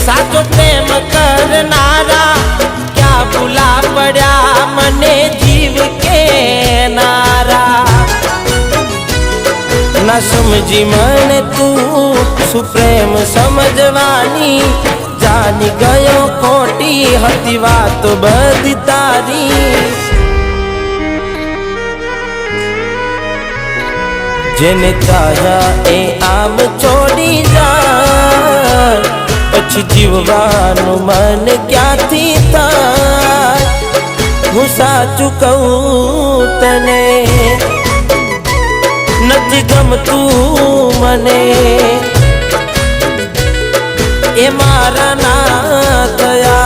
साचो प्रेम करनारा क्या भूला पड़ा मने जीव के नारा। ना समझी मन तू सुप्रेम समझवानी जानी गयो खोटी हती बात बधी तारी। जेने चाहा ए आम छोड़ी जाय पछी जीववानुं मन क्यांथी थाय। हूँ साचुं कहूं तने नथी गमतुं मने ए मारा ना थया।